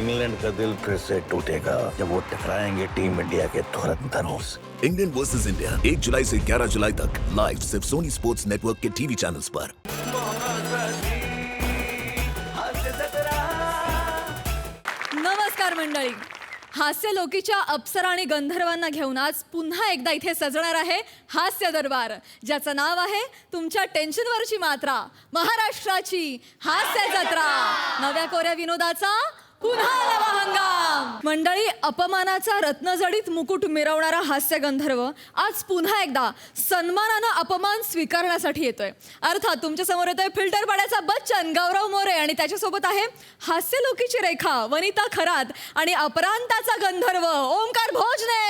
England का दिल फिर से टूटेगा जब वो टकराएंगे टीम इंडिया के धुरंधरों से। इंडियन वर्सेस इंडिया 1 जुलाई से 11 जुलाई तक लाइव सिर्फ सोनी स्पोर्ट्स नेटवर्क के टीवी चैनल्स पर। नमस्कार मंडळी, हास्य लोकीच्या अप्सरा आणि गंधर्वांना घेऊन आज पुन्हा एकदा इथे सजणार आहे हास्य दरबार, ज्याचं नाव आहे तुमच्या टेन्शनवरची मात्रा, महाराष्ट्राची हास्य जत्रा, नव्या कोऱ्या विनोदाचा पुन्हा नवा हंगाम। मंडळी, अपमानाचा रत्नजडीत मुकुट मिरवणारा हास्य गंधर्व आज पुन्हा एकदा सन्मानानं अपमान स्वीकारण्यासाठी येतोय। अर्थात तुमच्या समोर येतोय फिल्टर पाड्याचा बच्चन गौरव मोरे आणि त्याच्यासोबत आहे हास्य लोकीची रेखा वनिता खरात आणि अपरांताचा गंधर्व ओमकार भोजने।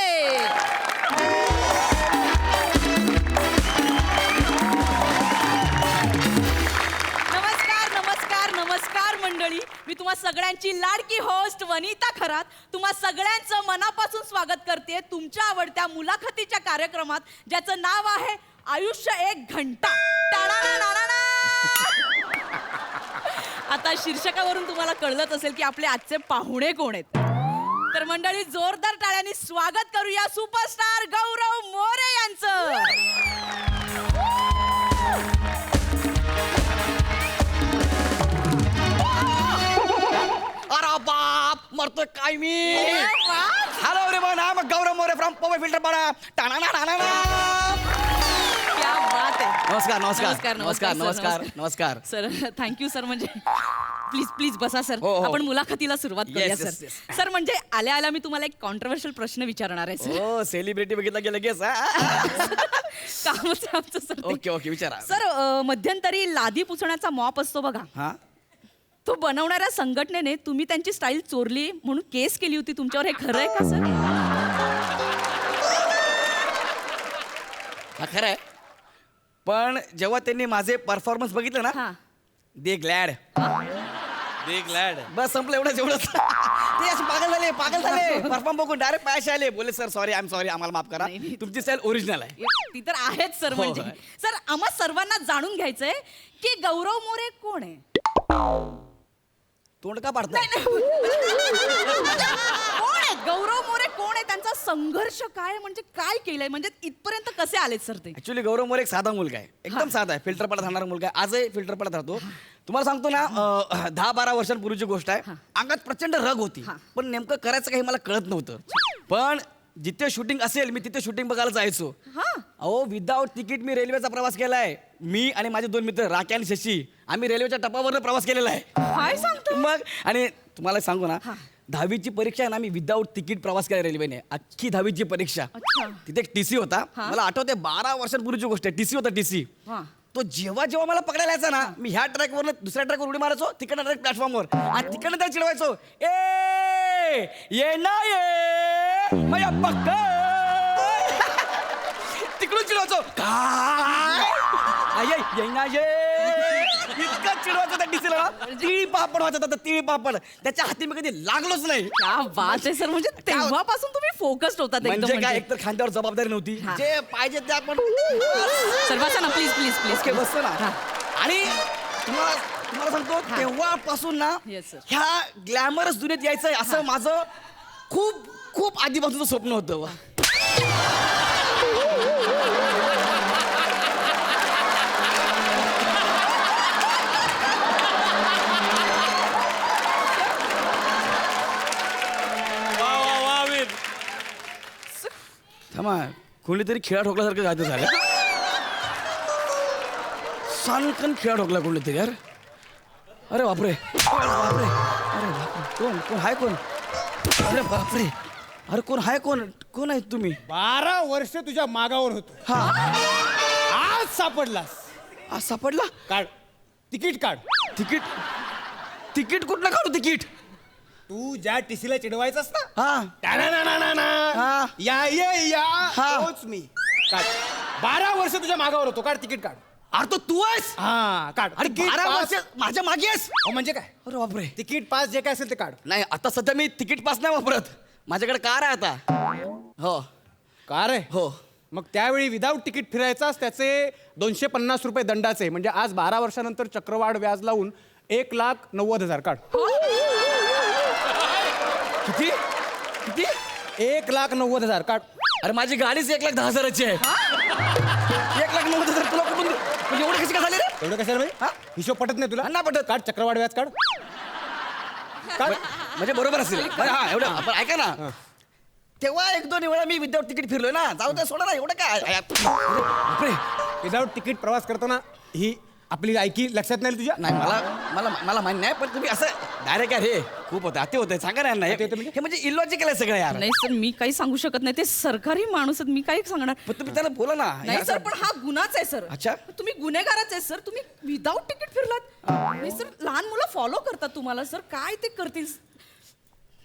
नमस्कार मंडळी, मी तुम्हा सगळ्यांची लाडकी होस्ट वनिता खरात तुम्हा सगळ्यांचं मनापासून स्वागत करते तुमच्या आवडत्या मुलाखतीच्या कार्यक्रमात, ज्याचं नाव आहे आयुष्य 1 घंटा। आता शीर्षकावरून तुम्हाला कळलंच असेल की आपले आजचे पाहुणे कोण आहेत। तर मंडळी, जोरदार टाळ्यांनी स्वागत करूया सुपरस्टार गौरव मोरे यांचं। अरे बाप, मरतोय काय मी। Hello everyone, I am Gaurav More from power filter Pada. क्या बात आहे। नमस्कार सर, थँक्यू सर। म्हणजे प्लीज बसा सर। हो. आपण मुलाखतीला सुरुवात करूया Yes. सर। सर, म्हणजे आल्या मी तुम्हाला एक कॉन्ट्रोवर्शियल प्रश्न विचारणार आहे सर। हो, सेलिब्रिटी बघितला की लगेच कामच आहे आमचं सर ते। ओके विचारा सर, मध्यंतरी लादी पुसण्याचा मॉप असतो बघा, हा तो बनवणाऱ्या संघटनेने तुम्ही त्यांची स्टाईल चोरली म्हणून केस केली होती तुमच्यावर, हे खरं आहे का सर? हा खरं आहे, पण जेव्हा त्यांनी माझे परफॉर्मन्स बघितलं ना, हा, दे ग्लॅड बस संपलं, एवढंच ते असे पागल झाले परफॉर्म बघून डायरेक्ट पायाशी आले, बोले sir sorry, I am sorry, आम्हाला माफ करा, नाही. तुमची स्टाईल ओरिजिनल आहे। ती तर आहेच सर। म्हणजे हो. सर, आम्हा सर्वांना जाणून घ्यायचंय की गौरव मोरे कोण आहे? तोंड का पाडताय? कोण आहे गौरव मोरे? कोण आहे? त्यांचा संघर्ष काय, म्हणजे काय केलंय, म्हणजे इथपर्यंत कसे आलेत सर ते? ऍक्च्युली गौरव मोरे एक साधा मुलगा आहे, एकदम साधा आहे, फिल्टर पडत राहणारा मुलगा आहे, आजही फिल्टर पडत राहतो। तुम्हाला सांगतो ना, 10-12 वर्षांपूर्वीची गोष्ट आहे, अंगात प्रचंड रग होती, पण नेमकं करायचं काही मला कळत नव्हतं, पण जिथे शूटिंग असेल मी तिथे शूटिंग बघायला जायचो। अहो, विदाऊट तिकीट मी रेल्वेचा प्रवास केलाय, मी आणि माझे 2 मित्र राकी आणि शशी, आम्ही रेल्वेच्या टपावरनं प्रवास केलेला आहे। काय सांगतो? मग आणि तुम्हाला सांगू ना, 10वीची परीक्षा आहे ना, मी विदाऊट तिकीट प्रवास केला रेल्वेने, अख्खी 10वीची परीक्षा। तिथे एक टीसी होता, मला आठवते 12 वर्षांपूर्वीची गोष्ट आहे, टीसी होता टीसी। तो जेव्हा मला पकडायला यायचा ना, मी ह्या ट्रॅकवर दुसऱ्या ट्रॅकवर उडी मारायचो, तिकडनं डायरेक्ट प्लॅटफॉर्मवर, आणि तिकडनं त्याला चिडवायचो, ये ना ये माझ्या पक्का तिकडून चिडवायचो, काय ये ना ये, इतकं चिडवायचं त्या टीसीला ना, तिळी पापड व्हायचा, तिळी पापड, त्याच्या हाती मी कधी लागलोच नाही। क्या बात आहे सर, म्हणजे तेव्हापासून तुम्ही फोकस्ड होतात एकदम। म्हणजे काय, एकतर खांद्यावर जबाबदारी नव्हती, जे पाहिजे ते आपण। सर बसा ना, प्लीज बसतो ना। आणि तुम्हाला सांगतो, तेव्हापासून ना Yes, sir. ह्या ग्लॅमरस दुनियेत यायचंय असं माझं खूप आधीपासूनचं स्वप्न होतं। थांबा, कोणीतरी खिळा ठोकल्यासारखं गायचं झालं, सानकन खिळा ठोकला कोणीतरी यार। अरे बापरे, अरे बापरे, कोण हाय कोण? अरे बापरे, अरे कोण आहे तुम्ही? 12 वर्ष तुझ्या मागावर होतो, हा, आज सापडलास। आज सापडला? काढ तिकीट, काढ तिकीट कुठलं काढू तिकीट? तू ज्या टीसीला चिडवायचास ना, हा हा. या हा. तोच मी। काढ, 12 वर्ष तुझ्या मागावर होतो, काढ तिकीट, काढ। अरे तो तू आहेस? हा, काढ। अरे तिकीट 12 पास- वर्ष माझ्या मागे आहेस? अहो, म्हणजे काय? अरे बापरे, तिकीट पास जे काय असेल ते काढ। नाही आता सध्या मी तिकीट पास नाही वापरत, माझ्याकडे कार आहे आता। हो का रे? हो, मग त्यावेळी विदाऊट तिकीट फिरायचास, त्याचे 250 रुपये दंडाचे, म्हणजे आज 12 वर्षानंतर चक्रवाढ व्याज लावून 1,90,000 काढ। किती किती 1,90,000 काढ. अरे माझी गाडीच 1,10,000ची आहे. 1,90,000 तुला कुठून म्हणजे एवढे कशी काय झाले रे? एवढं कशाला भाई? हा? हिशोब पटत नाही तुला? नाही पटत. काढ चक्रवाढ व्याज काढ. काढ. म्हणजे बरोबर असेल बरं, हा एवढं आपण ऐका ना. तेव्हा 1-2 वेळा मी विदाऊट तिकीट फिरलोय ना. जाऊ दे सोडा ना एवढं काय. बापरे. विदाऊट तिकीट प्रवास करताना ही आपली लायकी लक्षात नाही तुझ्या? नाही मला मान्य नाही पण तुम्ही असं डायरेक्ट यार हे खूप होतं अति होतंय सांगा ना यांना. हे म्हणजे इलॉजिकल आहे सगळं यार. नाही सर मी काही सांगू शकत नाही ते सरकारी माणूस आहेत मी काही सांगणार पण तुम्ही त्याला बोला ना. नाही हे सर असं- पण हा गुन्हाच आहे सर. अच्छा. तुम्ही गुन्हेगारच आहे सर. तुम्ही विदाऊट तिकीट फिरलात. नाही सर लहान मुलं फॉलो करतात तुम्हाला सर काय ते करतील.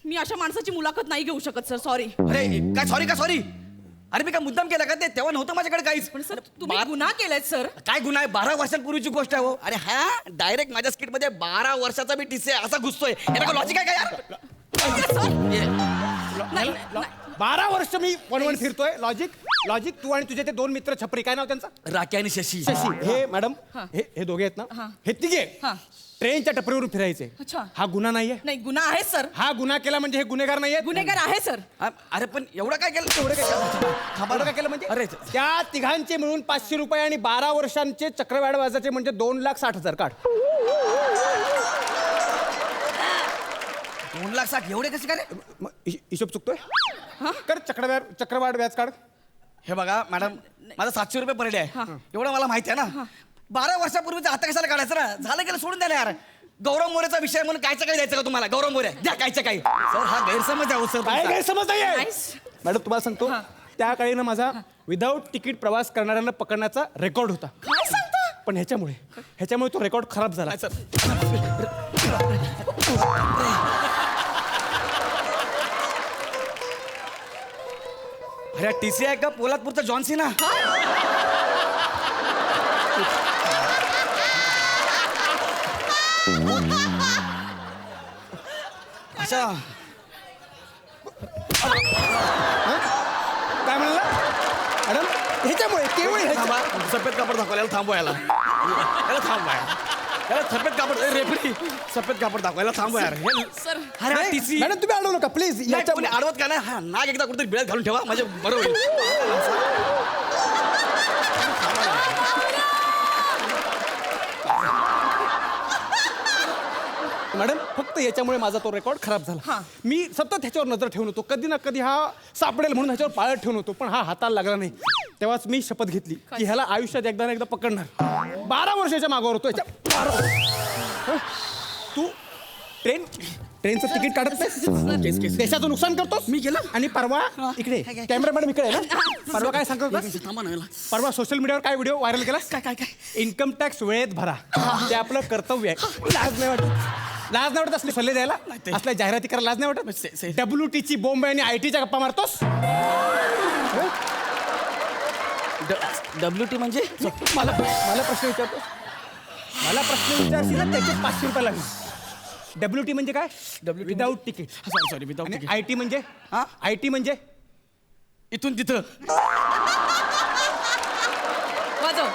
मी अशा माणसाची मुलाखत नाही घेऊ शकत सर सॉरी. अरे काय सॉरी अरे मी काय मुद्दाम केला का ते तेव्हा नव्हतं माझ्याकडे काहीच. पण सर तुम्ही गुन्हा केलाय सर. काय गुन्हा आहे 12 वर्षांपूर्वीची गोष्ट आहे हो. अरे हा डायरेक्ट माझ्या स्किट मध्ये 12 वर्षाचा मी टीसी आहे असा घुसतोय. लॉजिक आहे का यार? नाही 12 वर्ष मी वन फिरतोय. लॉजिक तू आणि तुझे ते 2 मित्र छपरी काय नाव त्यांचं? राखी आणि शशी. शशी. हे मॅडम हे दोघे आहेत ना हे तिघे हा. ट्रेनच्या टपरीवरून फिरायचे. अच्छा. हा गुन्हा नाहीये. नाही गुन्हा आहे सर. हा गुन्हा केला म्हणजे हे गुन्हेगार नाहीये. गुन्हेगार आहे सर. अरे पण एवढं काय केलं तेवढं काय एवढं काय केलं म्हणजे अरे त्या तिघांचे मिळून 500 रुपये आणि 12 वर्षांचे चक्रवाढ व्याजाचे म्हणजे 2,60,000 काढ. 2,60,000 एवढे कसे काय रे? मग हिशोब चुकतोय कर चक्रवाढ व्याज काढ. हे बघा मॅडम माझा 700 रुपये पर डे आहे एवढं मला माहिती आहे ना. 12 वर्षापूर्वीचा आता कशाला काढायचं ना. झालं गेलं सोडून द्या ना यार. गौरव मोरेचा विषय म्हणून कायचं काही द्यायचं का तुम्हाला? गौरव मोरे द्या कायचं काही. सर हा गैरसमज आहे हो सर काय तुमचा. गैरसमज नाहीये नाही. मॅडम तुम्हाला सांगतो त्या काळी ना माझा विदाऊट तिकीट प्रवास करणाऱ्यांना पकडण्याचा रेकॉर्ड होता. काय सांगता? पण ह्याच्यामुळे तो रेकॉर्ड खराब झाला. नाही, सर. अरे टीसी आहे का पोलादपूरचा जॉन्सिना? अच्छा काय म्हणला मॅडम? ह्याच्यामुळे केवळ थांबा सफेद कापड दाखवायला थांबवायला याला थांबवायला याला सफेद कापड रेफरी सफेद कापड दाखवायला थांबवा यार. सर अरे हा टीसी मॅडम तुम्ही अडवू नका प्लीज. कोणी अडवत का नाही. हा नाग एकदा कुठेतरी बिळात घालून ठेवा म्हणजे बरं होईल. मॅडम फक्त याच्यामुळे माझा तो रेकॉर्ड खराब झाला. मी सतत ह्याच्यावर नजर ठेवून होतो कधी ना कधी हा सापडेल म्हणून ह्याच्यावर पाळत ठेवून होतो पण हा हाताला लागला नाही. तेव्हाच मी शपथ घेतली की ह्याला आयुष्यात एकदा ना एकदा पकडणार. 12 वर्षाच्या मागावर होतो तू ट्रेनचं तिकीट काढत नाही देशाचं नुकसान करतोस. मी केलं? आणि परवा इकडे कॅमेरा मॅडम इकडे आहे ना. परवा काय सांगतो थांबा ना याला. परवा सोशल मीडियावर काय व्हिडिओ व्हायरल केला काय इन्कम टॅक्स वेळेत भरा ते आपलं कर्तव्य आहे. लाज नाही वाटत असले सल्ले द्यायला असल्या जाहिराती करायला लाज नाही वाटत. WT ची बोंब आहे आणि IT च्या गप्पा मारतोस. WT म्हणजे मला प्रश्न विचारतोस मला प्रश्न विचारशील ना त्याचे 500 रुपये लागतील. WT म्हणजे काय? Without ticket. Sorry without IT म्हणजे IT म्हणजे इथून तिथं. वाजव.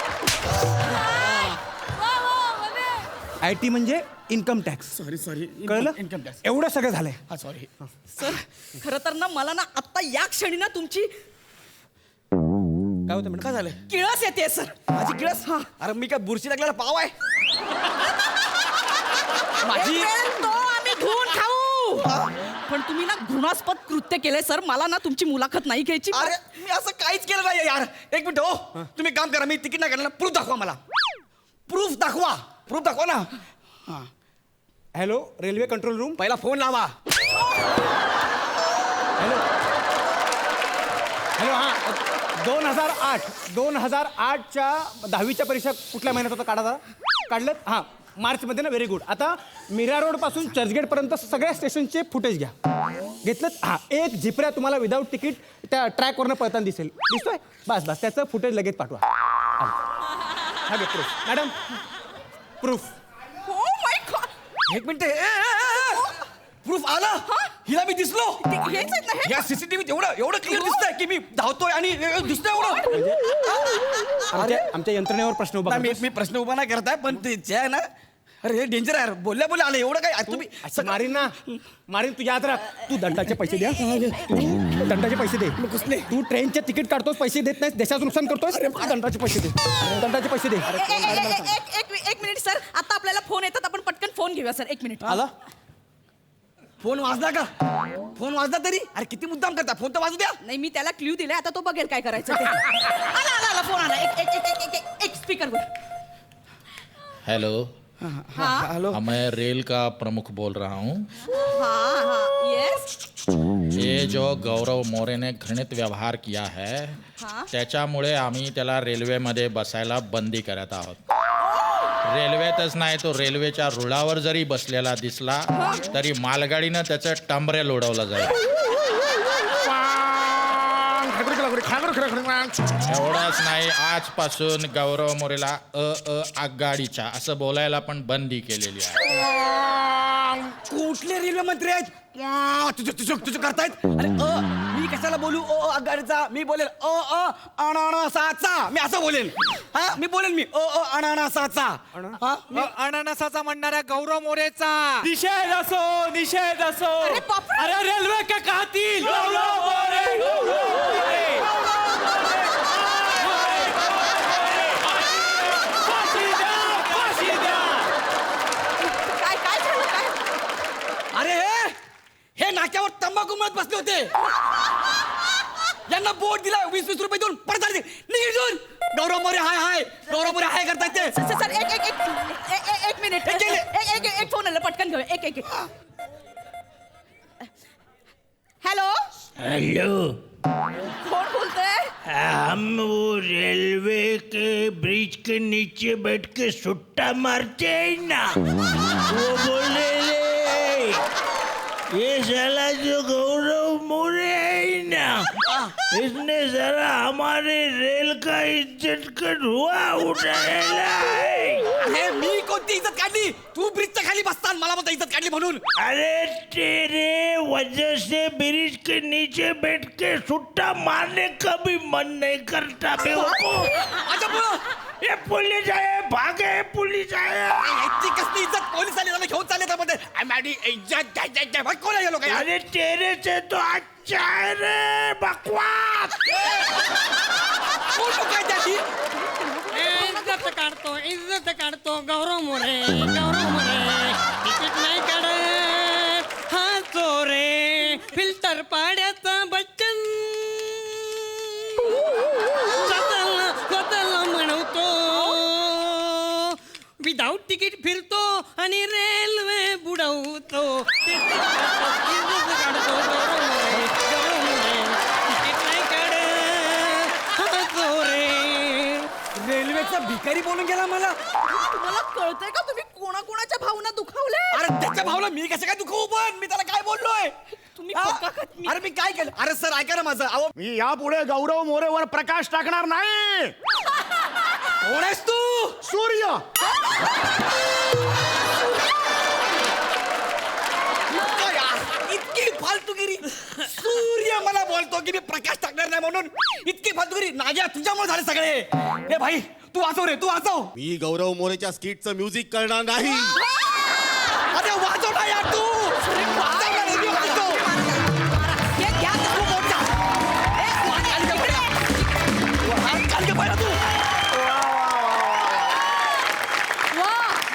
IT म्हणजे इन्कम टॅक्स. सॉरी कळलं? Income tax. एवढं सगळं झालंय. हा सॉरी. सर खरं तर ना मला ना आत्ता या क्षणी ना तुमची काय होतं मॅडम? काय झालं? किळस येते सर. माझी किळस? अरे मी काय बुरशी लागलेला पाव आहे? माझी एक वेळ तो आम्ही धुवून खाऊ. पण तुम्ही ना घृणास्पद कृत्य केलंय सर मला ना तुमची मुलाखत नाही घ्यायची. अरे मी असं काहीच केलं नाही यार. एक मिनिट हो तुम्ही काम करा मी तिकीट नाही काढलं प्रूफ दाखवा मला. प्रूफ दाखवा ना. Hello railway control room. पहिला फोन लावा. हॅलो हा 2008च्या 10वीच्या परीक्षा कुठल्या महिन्यात होता काढलं? हां मार्चमध्ये ना. Very good. आता मीरा रोड पासून चर्चगेट पर्यंत सगळ्या स्टेशनचे फुटेज घ्या. घेतलं? हां एक झिपऱ्या तुम्हाला विदाऊट तिकीट त्या ट्रॅकवरनं पळताना दिसतोय. बस त्याचं फुटेज लगेच पाठवा. हा घे proof madam proof. Oh my God. एक मिनिट प्रूफ आला. हिला मी दिसलो. हेच आहेत ना हे? या सीसीटीव्हीत एवढं क्लिअर दिसतंय की मी धावतोय आणि दिसतंय एवढं. आमच्या यंत्रणेवर प्रश्न उभा नाही, करतोस? मी प्रश्न उभा नाही करताय पण ते जे आहे ना अरे हे डेंजर आहे यार. बोलल्या बोलल्या आले एवढं काय तुम्ही मारीन ना मारीन. तू याद राख. तू दंडाचे पैसे द्या. दंडाचे पैसे दे. तू ट्रेनचे तिकीट काढतोस पैसे देत नाहीस देशाचं नुकसान करतोस. दंडाचे पैसे दे. दंडाचे पैसे दे. एक मिनिट सर, आता आपल्याला फोन येतात, आपण पटकन फोन घेऊया सर. एक मिनिट. आला फोन वाजला का? फोन वाजला तरी अरे किती मुद्दाम करता. फोन तर वाजू द्या. नाही, मी त्याला क्ल्यू दिलाय, आता तो बघेल काय करायचं ते. आला फोन आला. एक स्पीकर वर. हेलो, हाँ हॅलो. मैं रेल का प्रमुख बोल रहा हूँ. हाँ येस. ये जो गौरव मोरे ने घृणित व्यवहार किया है त्याच्यामुळे आम्ही त्याला रेल्वेमध्ये बसायला बंदी करत आहोत. रेल्वेतच नाही तो रेल्वेच्या रुळावर जरी बसलेला दिसला तरी मालगाडीनं त्याचं टंबरे लोडवलं जाईल. एवढंच नाही, आजपासून गौरव मोरेला आगगाडीच्या असं बोलायला पण बंदी केलेली आहे. कुठले रेल्वे मंत्री आहेत? तुझं करतायत. अरे मी कशाला बोलू आगगाडीचा? मी बोलेल अननसाचा. मी असं बोलेल. हा मी बोलेल मी अननसाचा. अननसाचा म्हणणाऱ्या गौरव मोरेचा निषेध असो निषेध असो. अरे बापरे. अरे रेल्वे का कातील गौरव मोरे. फाशी द्या, फाशी द्या. काय झालं काय? अरे हे नाक्यावर तंबाखू मत बसले होते. यांना बोट दिला 20-20 रुपये देऊन परत आले. निघून गौरव मोरे हाय हाय. गौरव मोरे हाय करतायत ते. सर एक मिनिट. एक फोन आला, पटकन घेऊया. एक हॅलो, हेलो, कोण बोलतोय? हम वो रेलवे के ब्रिज के नीचे बैठ के सुट्टा मारते हैं ना, वो बोल रहे ये साला जो गौरव मोरे है ना, इसने जरा हमारे रेल का इज्जत का धुआं उठाया है. अरे मी कोणती इज्जत काढली? तू ब्रिजच्या खाली बसतान मला म्हणता इज्जत काढली म्हणून. अरे तेरे वजह से ब्रिज के नीचे बैठ के सुट्टा मारने का भी मन नहीं करता बेवकूफ. अच्छा बोल. ये पुलिस आए, भागे पुलिस आया. याची कसली इज्जत? पोलीस आले त्याला घेऊन चालले त्यामध्ये. माझी इज्जत कोण आहे लोक? अरे तेरे से तो अच्छा है रे बकवास. कोण लोक आहेत त्याची? इज्जत काढतो गौरव मोरे. गौरव मोरे तिकीट नाही काढत हा चोरे. फिल्टर पाड्याचा बच्चन स्वतःला म्हणवतो. विदाऊट तिकीट फिरतो आणि रेल्वे बुडवतो. इज्जत काढतो गौरव मोरे. गौरव मोरे तिकीट नाही काढत हा चोरे. रेल्वेचा भिकारी बोलून गेला मला. तुम्हाला कळतंय का तुम्ही कोणाकोणाच्या भावना दुखावल्या? अरे त्याच्या भावला मी कसं काय दुखवू? पण मी त्याला काय बोललोय? तुम्ही हा? पक्का खात मी- अरे मी काय केलं? अरे सर ऐका ना माझं. अहो मी यापुढे गौरव मोरेवर प्रकाश टाकणार नाही. कोण आहेस तू? सूर्य. इतकी फालतूगिरी. सूर्य मला बोलतो की मी प्रकाश टाकणार नाही म्हणून. इतकी फालतूगिरी. नाग्या तुझ्यामुळे झाले सगळे. हे भाई तू वाचव रे, तू वाचव. मी गौरव मोरेच्या स्किटचं म्युझिक करणार नाही. अरे वाचव ना यार तू. वाचव ना रे, मी वाचव. हे घ्या तू बोलता. काल का पहिला तू. वा,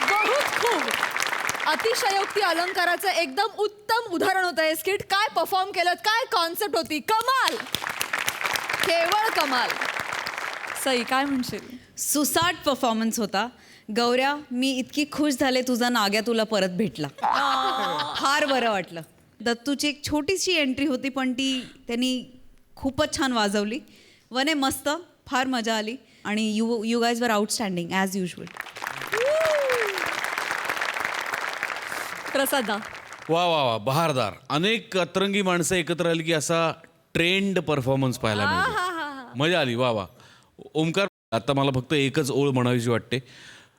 बहुत खूप. अतिशयोक्ती अलंकाराचं एकदम उत्तम उदाहरण होतं हे स्किट. काय परफॉर्म केलं, काय कॉन्सेप्ट होती. कमाल, केवळ कमाल. सई काय म्हणशील? सुसाट परफॉर्मन्स होता. गौऱ्या, मी इतकी खुश झाले तुझा नाग्या तुला परत भेटला. फार बरं वाटलं. दत्तूची एक छोटीशी एंट्री होती पण ती त्यांनी खूपच छान वाजवली. वने मस्त, फार मजा आली आणि यू गाईज वर आउटस्टँडिंग ॲज युजल. प्रसादा. वा वा वा, बहारदार. अनेक अतरंगी माणसं एकत्र आली की असा ट्रेंड परफॉर्मन्स पाहायला मिळतो. मजा आली. वा वा. ओमकार, आता मला फक्त एकच ओळ म्हणावीशी वाटते.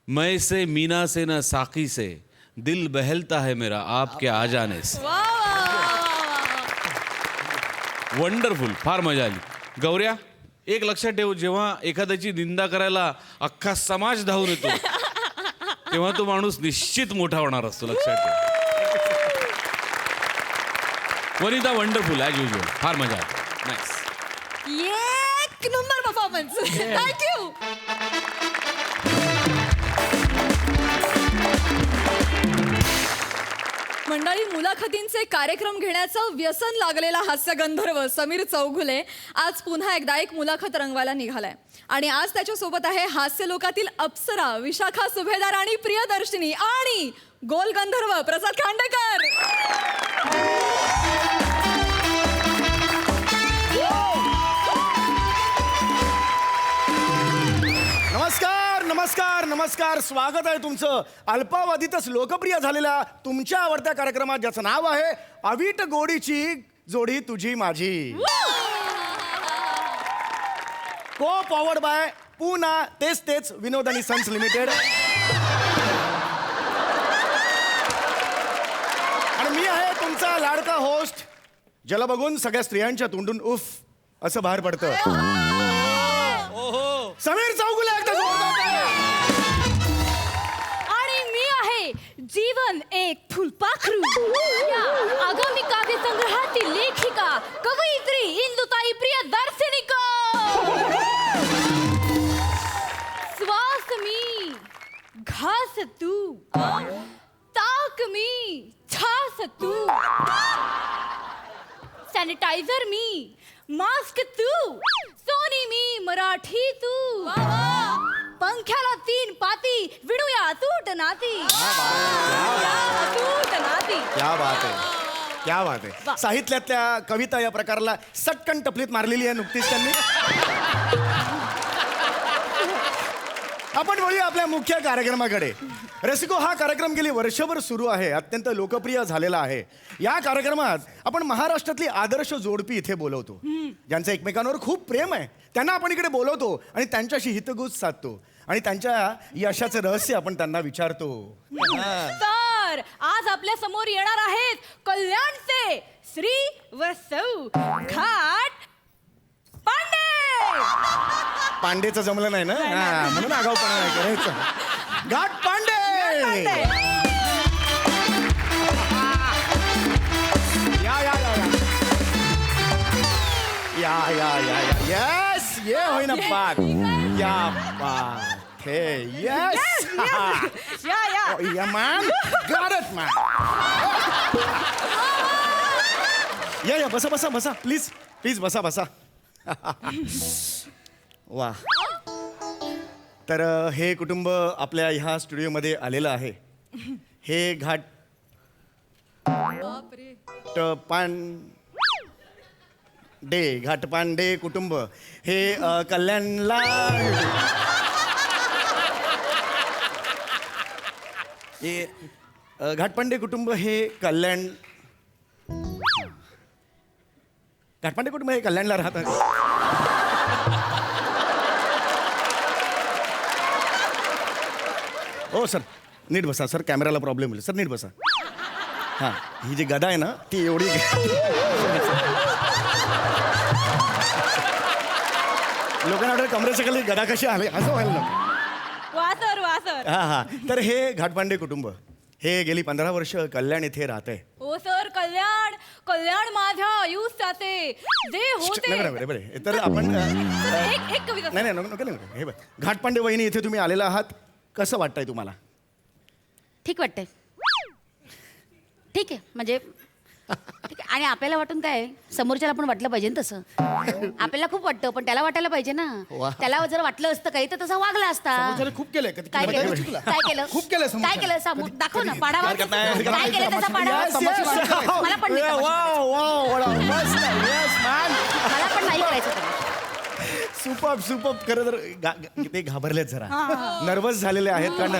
मैं से मीना से न साकी से दिल बहलता है मेरा आपके आ जाने से. वंडरफुल. फार मजा आली. गौऱ्या, एक लक्षात ठेव, जेव्हा एखाद्याची निंदा करायला अख्खा समाज धावून येतो तेव्हा तो माणूस निश्चित मोठा होणार असतो, लक्षात ठेव. वनिता वंडरफुल ॲज युजल, फार मजा आली. नाईस. एक नंबर परफॉर्मन्स. थँक्यू. मंडळी, मुलाखतींचे कार्यक्रम घेण्याचं व्यसन लागलेला हास्य गंधर्व समीर चौघुले आज पुन्हा एकदा एक मुलाखत रंगवायला निघालाय. आणि आज त्याच्यासोबत आहे हास्य लोकातील अप्सरा विशाखा सुभेदार आणि प्रियदर्शिनी आणि गोल गंधर्व प्रसाद खांडेकर. नमस्कार नमस्कार नमस्कार. स्वागत आहे तुमचं अल्पावधीतच लोकप्रिय झालेल्या तुमच्या आवडत्या कार्यक्रमात, ज्याचं नाव आहे अवीट गोडीची जोडी तुझी माझी. को पॉवर्ड बाय पुना तेच विनोद आणि सन्स लिमिटेड. आणि मी आहे तुमचा लाडका होस्ट, ज्याला बघून सगळ्या स्त्रियांच्या तोंडून उफ असं बाहेर पडतं. समीर चौगुले. एकदा जोरदार टाळ्या. आणि मी आहे जीवन एक फुलपाखरू या आगामी काव्य संग्रहातील लेखिका कवयित्री इंदुताई प्रियदर्शिनी. श्वास मी घास तू, ताक मी छास तू, सॅनिटायझर मी, मास्क तू, सोनी मी, मराठी तू, पंख्याला 3 पाती, विणूया तूट नाती. तूट नाती. क्या बात आहे, क्या बात आहे. साहित्यातल्या कविता या प्रकाराला सटकन टपलीत मारलेली आहे नुकतीच त्यांनी. आपण वळूया आपल्या मुख्य कार्यक्रमाकडे. रसिको, हा कार्यक्रम गेली वर्षभर सुरू आहे, अत्यंत लोकप्रिय झालेला आहे. या कार्यक्रमात आपण महाराष्ट्रातली आदर्श जोडपी इथे बोलवतो, ज्यांचं एकमेकांवर खूप प्रेम आहे. त्यांना आपण इकडे बोलवतो आणि त्यांच्याशी हितगुज साधतो आणि त्यांच्या यशाचं रहस्य आपण त्यांना विचारतो. तर आज आपल्या समोर येणार आहेत कल्याणचे श्री व सौ घाट पांडे. पांडेचं जमलं नाही ना, म्हणून आगाऊपणा नाही करायचं. घाट पांडे. यस, ये होय ना बात. या बात हे. यस. या मॅन, गॉट इट मॅन. या बसा बसा बसा, प्लीज बसा बसा. वा. तर हे कुटुंब आपल्या ह्या स्टुडिओमध्ये आलेलं आहे. हे घाट घाटपांडे कुटुंब हे कल्याणला हे घाटपांडे कुटुंब हे घाटपांडे कुटुंब हे कल्याणला राहतात. हो सर, नीट बसा सर, कॅमेराला प्रॉब्लेम होईल सर, नीट बसा. हां, ही जी गदा आहे ना ती एवढी लोकांना वाटतं कमरेच्या खाली गदा कशी आले असं व्हायला नको. वासर. हां. तर हे घाटपांडे कुटुंब हे गेली 15 वर्ष कल्याण इथे राहत आहे. ओ सर, कल्याण माझ्या आयुष्याचे जे होते. बरे. तर आपण एक कविता. नाही नको. हे बघ, घाटपांडे वहिनी इथे तुम्ही आलेला आहात, कसं वाटतंय तुम्हाला? ठीक वाटतंय. ठीक आहे, म्हणजे ठीक आहे. आणि आपल्याला वाटून काय, समोरच्याला पण वाटलं पाहिजे ना तसं. आपल्याला खूप वाटतं, पण त्याला वाटायला पाहिजे ना. त्याला जर वाटलं असतं काही तर तसा वागला असता. खूप केलंय. काय केलं खूप केलं. दाखव ना पाडावा. काय केलं त्याचा पाडावा. मला पण नाही करायचं. सुपर. खरं तर ते घाबरलेत जरा, नर्वस झालेले आहेत, कारण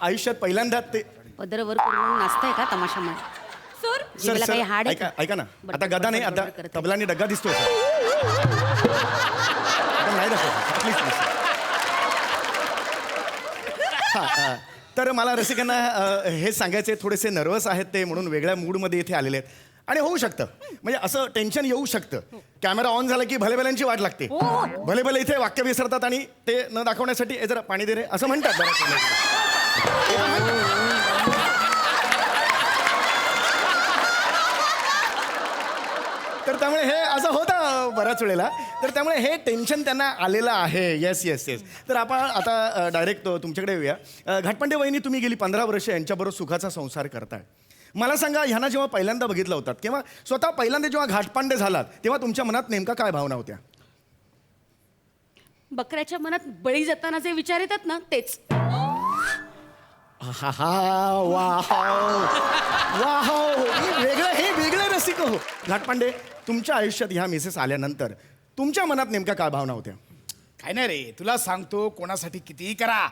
आयुष्यात पहिल्यांदा ते पदर वर करून नाचताय का तमाशा मध्ये. सर काही हाड आहे ऐका ना, आता गदा नाही, आता तबलानी डग्गा दिसतोय. नाही दाखव प्लीज. तर मला रसिकांना हे सांगायचे, थोडेसे नर्वस आहेत ते, म्हणून वेगळ्या मूडमध्ये इथे आलेले आहेत. आणि होऊ शकतं म्हणजे असं टेन्शन येऊ शकतं कॅमेरा ऑन झाला की भले भल्यांची वाट लागते भले भले इथे वाक्य विसरतात आणि ते न दाखवण्यासाठी "ए, जरा पाणी दे रे" असं म्हणतात बऱ्याच वेळेला. तर त्यामुळे हे असं होतं बऱ्याच वेळेला तर त्यामुळे हे टेन्शन त्यांना आलेलं आहे येस येस येस तर आपण आता डायरेक्ट तुमच्याकडे येऊया घाटपांडे वहिनी तुम्ही गेली 15 वर्ष यांच्याबरोबर सुखाचा संसार करताय मला सांगा ह्यांना जेव्हा पहिल्यांदा बघितलं होतात किंवा स्वतः पहिल्यांदा जेव्हा घाटपांडे झालात तेव्हा तुमच्या मनात नेमका काय भावना होत्या बकऱ्याच्या मनात बळी जाताना जे विचार येतात ना तेच हा वेगळं हे वेगळं रसिक हो घाटपांडे तुमच्या आयुष्यात ह्या मिसेस आल्यानंतर तुमच्या मनात नेमक्या काय भावना होत्या काय नाही रे तुला सांगतो कोणासाठी कितीही करा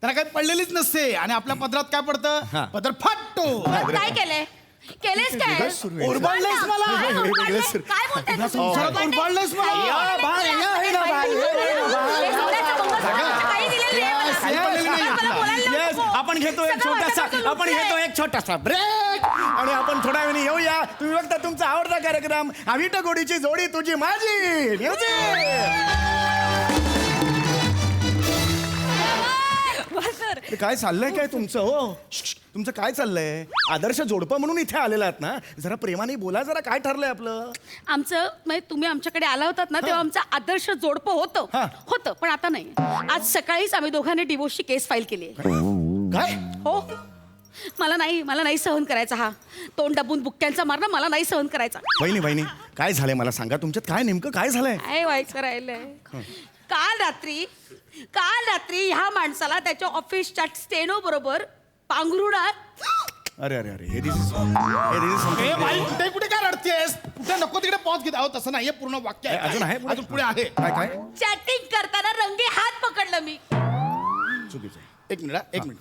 त्यांना काही पडलेलीच नसते आणि आपल्या पदरात काय पडतं पदर फाटतो काय केलंय केलेस काय उरबाडलंयस मला काय बोलताय संसारात उरबाडलंयस मला आपण घेतो एक छोटासा ब्रेक आणि आपण थोड्या वेळी येऊया तुम्ही बघता तुमचा आवडता कार्यक्रम आम्ही गोडीची जोडी तुझी माझी काय चाललंय काय तुमचं हो तुमचं काय चाललंय आदर्श जोडपं म्हणून इथे आलेला आहात ना जरा प्रेमाने बोला जरा काय ठरलंय आपलं आमचं म्हणजे तुम्ही आमच्याकडे आला होतात ना तेव्हा आमचं आदर्श जोडपं होतं पण आता नाही आज सकाळीच आम्ही दोघांनी डिवोर्सची केस फाईल केली काय हो मला नाही सहन करायचा हा तोंड दाबून बुक्क्यांचा मारणं मला नाही सहन करायचा बहिणी काय झालंय मला सांगा तुमच्यात काय नेमकं काय झालंय काय व्हायचं राहिलंय काल रात्री ह्या माणसाला त्याच्या ऑफिसच्या स्टेनो बरोबर पांघरुणात अरे हे कुठे काय रडतेस कुठे नको तिकडे पॉज घेत आहोत तसं नाहीये पूर्ण वाक्य अजून आहे अजून पुढे आहे काय चॅटिंग करताना रंगे हात पकडलं मी चुकीचं एक मिनिट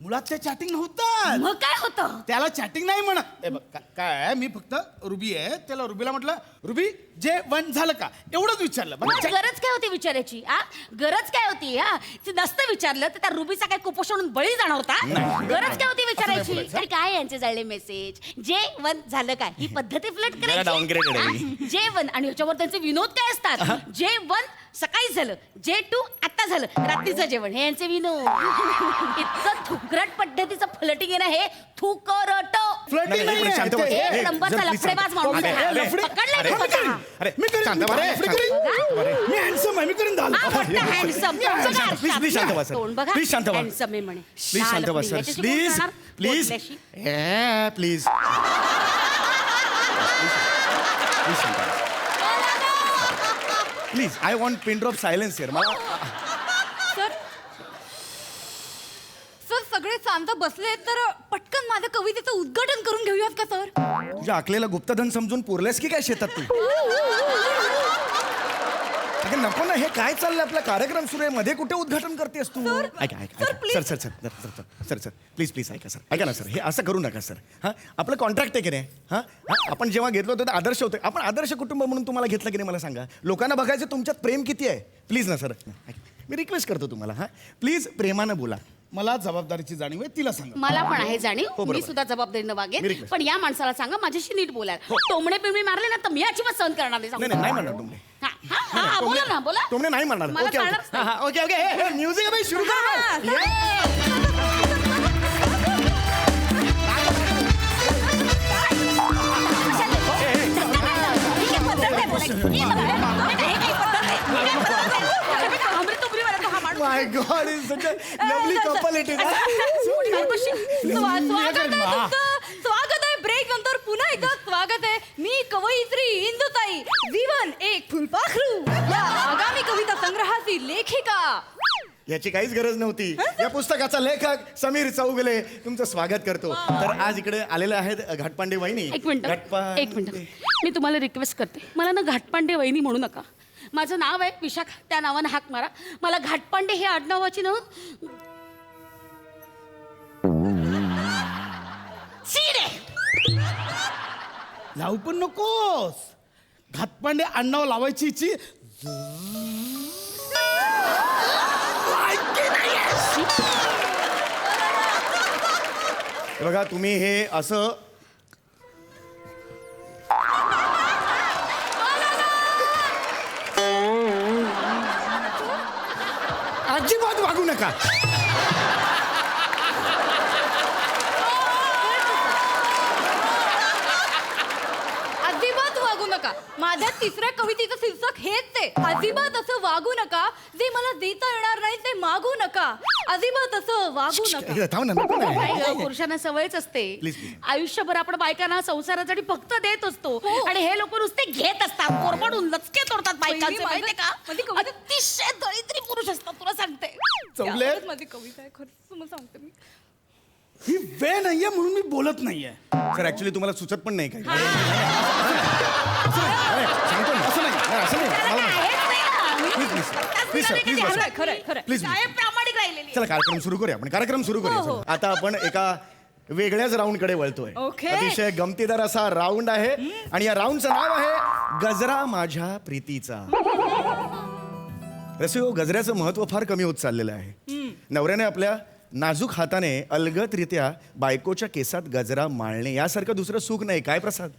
मुळात ते चॅटिंग नव्हतं मग काय होतं त्याला चॅटिंग नाही म्हणत काय मी फक्त रुबी आहे त्याला रुबीला म्हटलं रुबी जे1 झालं का एवढंच विचारलं गरज काय होती विचारायची गरज काय होती ते नसतं विचारलं तर त्या रुबीचा काय कुपोषण बळी जाणार होता गरज काय होती विचारायची तरी काय यांचे जळले मेसेज जे1 झालं काय ही पद्धती फ्लट करायची जे1 आणि ह्याच्यावर त्यांचे विनोद काय असतात जे1 सकाळी झालं जे2 आता झालं रात्रीचं जेवण हे यांचे विनोद इतकं थुकरट पद्धतीचं फ्लटिंग आहे ना हे थुकरट एक नंबरचा लफडेबाज माणूस पकडलाय please I want pin drop silence here मला सर सगळे शांत बसले तर पटकन माझ्या कवितेचं उद्घाटन करून घेऊयात का सर तुझ्या आकलेला गुप्तधन समजून पुरलेस की काय शेतात तू अगं नको ना हे काय चाललंय आपला कार्यक्रम सुरू आहे मध्ये कुठे उद्घाटन करतेस तू ऐका सर प्लीज ऐका ना सर हे असं करू नका सर हां आपलं कॉन्ट्रॅक्ट आहे की नाही आपण जेव्हा घेतलं होतं तर आदर्श होतं आपण आदर्श कुटुंब म्हणून तुम्हाला घेतलं की नाही मला सांगा लोकांना बघायचं तुमच्यात प्रेम किती आहे प्लीज ना सर मी रिक्वेस्ट करतो तुम्हाला प्लीज प्रेमानं बोला मला जबाबदारीची जाणीव आहे तिला सांगा मला पण आहे जाणीव मी सुद्धा जबाबदारीनं वागेन पण या माणसाला सांगा माझ्याशी नीट बोलायला टोमणे पिंबळे मारले ना तर मी अजिबात सहन करणार नाही म्हणणार तुम्ही बोला ना बोला तुमने नाही म्हणणार ओके म्युझिक अभी सुरू कर My God, it's such a lovely couple it is. स्वागत आहे ब्रेक नंतर पुन्हा एकदा स्वागत आहे मी कवयित्री इंदुताई जीवन एक फुलपाखरू या आगामी कविता संग्रहाची लेखिका याची काहीच गरज नव्हती या पुस्तकाचा लेखक समीर चौगले तुमचं स्वागत करतो तर आज इकडे आलेले आहेत घाटपांडे वहिनी एक मिनिट मी तुम्हाला रिक्वेस्ट करते मला ना घाटपांडे वहिनी म्हणू नका माझं नाव आहे विशाखा त्या नावानं हाक मारा मला घाटपांडे हे आडनावाची ना लावू पण नकोस घाटपांडे आडनाव लावायची इच्छी बघा तुम्ही हे असं नका. अजिबात वागू नका. माझ्या तिसऱ्या कवितेचं शीर्षक हेच आहे. अजिबात असं वागू नका जे मला देता येणार नाही ते मागू नका. अजिबात असं वागू नका. हे थांब ना, नको ना. नाही गं, पुरुषांना सवयच असते. Please, please. आयुष्यभर आपण बायकांना संसारासाठी फक्त देत असतो आणि हे लोक नुसते घेत असतात, कोरबडून लचके तोडतात बायकांचे, माहितीये का? माझी कविता- अतिशय दरिद्री पुरुष असतात, तुला सांगते. चौगले, त्यावरच माझी कविता आहे खरंच तुम्हाला सांगते मी. ही वेळ नाहीये म्हणून मी बोलत नाहीये. सर ऍक्च्युली तुम्हाला सुचत पण नाही काय. अरे, सांगतो ना. असं नाही, नाही, असं नाही. मला नाही. हेच नाही ना. Please, please. Please, sir, please, खरंय, sir. खरंय, खरंय. Please, please. साहेब प्रामाणिक राहिलेली. चला कार्यक्रम सुरू करूया आपण. कार्यक्रम सुरू करूया. चला. आता आपण एका वेगळ्याच राऊंड कडे वळतोय. Okay. अतिशय गमतीदार असा राऊंड आहे आणि या राऊंडचं नाव आहे गजरा माझ्या प्रीतीचा. रसिको, गजऱ्याचं महत्व फार कमी होत चाललेलं आहे. नवऱ्याने आपल्या नाजूक हाताने अलगदरित्या बायकोच्या केसात गजरा माळणे यासारखं दुसरं सुख नाही. काय प्रसाद?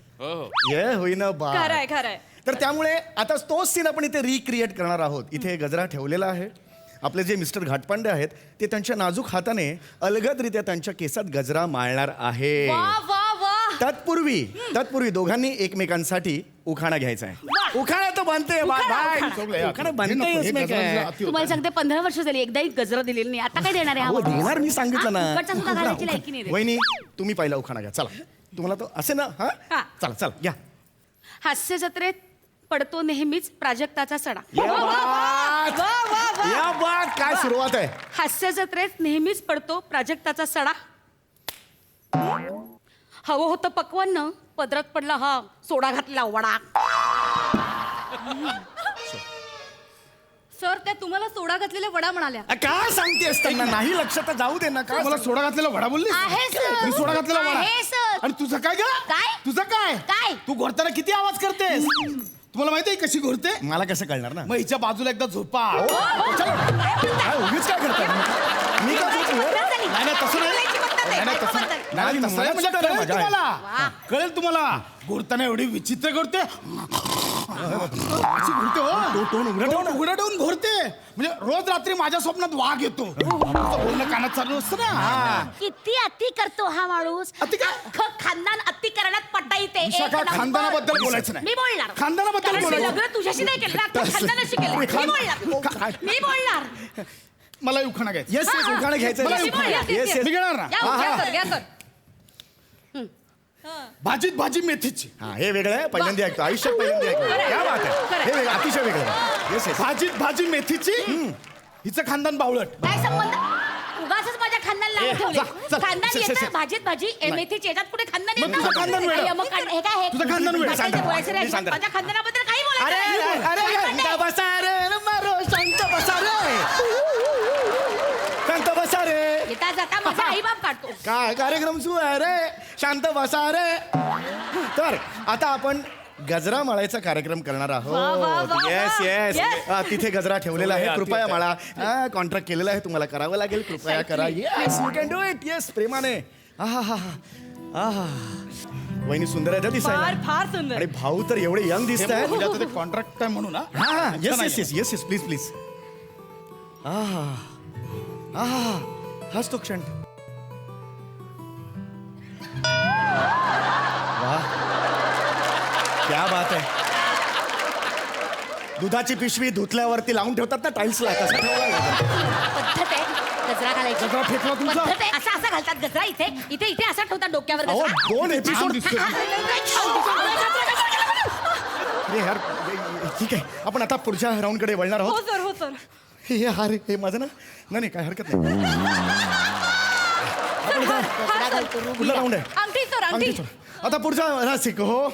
ये होईना बा. खरंय खरंय. तर त्यामुळे आता तोच सीन आपण इथे रिक्रिएट करणार आहोत. इथे गजरा ठेवलेला आहे. आपले जे मिस्टर घाटपांडे आहेत ते त्यांच्या नाजूक हाताने अलगदरित्या त्यांच्या केसात गजरा माळणार आहे. वा वा वा. तत्पूर्वी दोघांनी एकमेकांसाठी उखाणा घ्यायचा आहे. उखाणा तर बांधते उखाणा बांधता येत नाही काय. तुम्हाला सांगते 15 वर्ष झाली एकदाही गजरा दिलेली नाही. आता काय देणार आहे हा हो, माणूस? देणार मी सांगितलं ना. फुकटचा सुद्धा घालायची लायकी नाही रे. वहिनी तुम्ही पहिला उखाणा घ्या. चला, तुम्हाला तो असे ना. हा हा. चला चला घ्या. हास्य जत्रेत पडतो नेहमीच प्राजक्ताचा सडा. या बात काय सुरुवात आहे. हास्य जत्रेत नेहमीच पडतो प्राजक्ताचा सडा. हवं होतं पक्वान्न, पदरात पडला हा सोडा घातलेला वडा. सर त्या तुम्हाला सोडा घातलेल्या वडा म्हणाल्या. काय सांगतेस त्यांना? नाही लक्षात जाऊ दे ना. काय मला सोडा घातलेला वडा बोलली. आहे सर. मी सोडा घातलेला वडा. आहे सर. आणि तुझं काय ग? काय? तुझं काय? काय? तू घोरताना किती आवाज करतेस? तुम्हाला माहिती आहे कशी घोरते? मला कसं कळणार ना. मग हिच्या बाजूला एकदा झोपा. काय उगीच काय करतात? मी का झोपू? नाही नाही, तसं नाही. नाही, नाही, तसं नाही. नाही, तसं नाही. म्हणजे कळेल तुम्हाला. कळेल तुम्हाला. घोरताना एवढी विचित्र घोरते. अशी घोरते हो. तोंड उघडं ठेवून घोरते. म्हणजे रोज रात्री माझ्या स्वप्नात वाघ येतो. तुमचं बोलणं कानात चालू असतं ना. हा. किती अति करतो हा माणूस. अति काय? अख्खं खानदान अति करण्यात पटाईते. विशाखा, एक नंबर. खानदानाबद्दल बोलायचं नाही. मी बोलणार. खानदानाबद्दल कारण मी बोलायचं. लग्न तुझ्याशी नाही केलं, अख्ख्या खानदानाशी केलं. मी बोलणार. मी बोलणार. मला उखाणा घ्यायचं. येस येस उखाणा घ्यायचं. मला मी बोलणार. Yes yes. मी घेणार ना. या, घ्या सर, घ्या सर. भाजीत भाजी मेथीची. हा हे वेगळं आहे. पहिल्यांदा ऐकतो. आयुष्यात पहिल्यांदा ऐकतो. क्या बात आहे. हे वेगळं, अतिशय वेगळं आहे. Yes yes. भाजीत भाजी मेथीची. हिचं खानदान बावळट. काय संबंध? उगाचच माझ्या खानदान ए, लावून ठेवले. चल, खानदान चल, चल, येतं चल. भाजीत भाजी मेथीची, याच्यात कुठे खानदान मग येतं? तुझं खानदान वेडं. अय्या, मग हे काय हे? तुझं खानदान वेडं. माझ्या बोलायचं नाही. मी सांगतो. माझ्या खानदानाबद्दल काही बोलायचं अरे नाही. अरे शांत बसा रे मारो. शांत बसा रे. शांत बसा रे. येता जाता माझा आई बाप काढतो. काय कार्यक्रम सुरू आहे रे. शांत बसा रे. तर आता आपण गजरा माळायचा कार्यक्रम करणार वा, वा, आहोत. वा, येस वा. येस. Yes. तिथे गजरा ठेवलेला आहे. कृपया माळा. कॉन्ट्रॅक्ट केलेला आहे. तुम्हाला करावं लागेल. कृपया करा. Yes you can do it. Yes प्रेमाने. आहा हा हा. वहिनी सुंदर आहे त्या फार दिसायला. फार सुंदर. आणि भाऊ तर एवढे यंग दिसत आहेत. म्हणजे आता ते कॉन्ट्रॅक्ट आहे म्हणून. हा yes yes yes yes yes please please. आहा आहा हाच तो क्षण. वाह क्या बात आहे. दुधाची पिशवी धुतल्यावरती लावून ठेवतात ना टाईल्सला. कसं ठेवलं? पद्धत आहे गजरा घालायची. गजरा फेकला तुमचा? पद्धत आहे. असं असं घालतात गजरा. इथे इथे इथे असं ठेवतात डोक्यावर अहो गजरा. 2 एपिसोड. अरे यार ठीक आहे. आपण आता पुढच्या राऊंड कडे वळणार हो आहोत. सर हो सर. हे अरे हे माझं ना. नाही काय हरकत नाही. आपण आता गजरा घालतो रुबी. कुठला राऊंड आहे? अंगठी सर अंगठी. अंगठी सोड. आता पुढचा रसिक हो.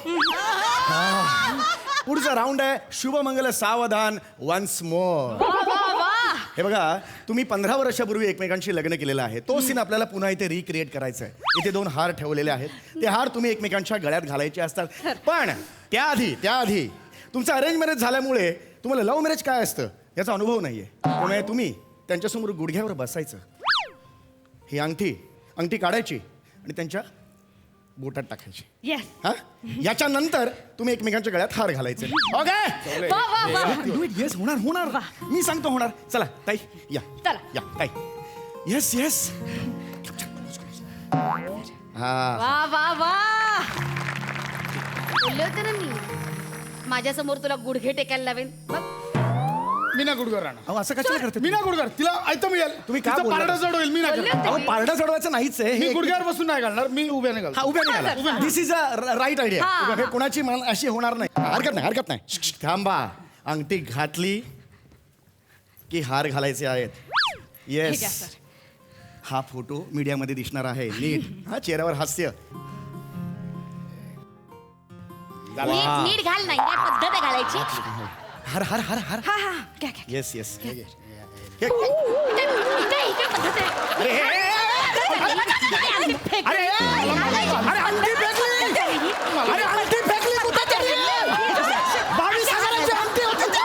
पुढचा राऊंड आहे शुभमंगल सावधान वन्स मोर. वा वा वा. हे बघा तुम्ही 15 वर्षापूर्वी एकमेकांशी लग्न केलेलं आहे. तो सीन आपल्याला पुन्हा इथे रिक्रिएट करायचा आहे. इथे 2 हार ठेवलेले आहेत. ते हार तुम्ही एकमेकांच्या गळ्यात घालायचे असतात. पण त्याआधी तुमचं अरेंज मॅरेज झाल्यामुळे तुम्हाला लव्ह मॅरेज काय असतं याचा अनुभव नाहीये. त्यामुळे तुम्ही त्यांच्यासमोर गुडघ्यावर बसायचं. ही अंगठी काढायची आणि त्यांच्या बोटात टाकायची. येस. हा याच्यानंतर तुम्ही एकमेकांच्या गळ्यात हार घालायचे. ओके वा वा वा. येस होणार मी सांगतो होणार. चला ताई या चला. या ताई. Yes yes. हा वा वा वा बोलले होते ना मी माझ्यासमोर तुला गुडघे टेकायला लावेन बघ. मी ना गुडघर राहणार. अहो असं कशाला करते मी ना गुडघर तिला ऐकतो मिळेल. तुम्ही काय तिचं बोलला? पारडं जड होईल. मी ना बोलले करणार. होते. अहो पारडा चढवायचं नाहीच आहे. मी हे गुडघ्यावर बसून नाही घालणार. मी उभ्याने हा घालतो. उभ्या निघाला. दिस इज अ राईट आयडिया. हे कोणाची मान अशी होणार नाही. हरकत नाही. थांबा. अंगठी घातली की हार घालायचे आहेत. घ्या, येस. सर. हा फोटो मीडियामध्ये दिसणार आहे. नीट हा चेहऱ्यावर हास्य. नीट घाल नाही काय पद्धत आहे घालायची. हर हर हर हर. हा हा घ्या घ्या. Yes yes. इथे पद्धत आहे. अरे अंगठी फेकली. अरे अंगठी फेकली कुठेतरी. 22,000ची अंगठी होती ती.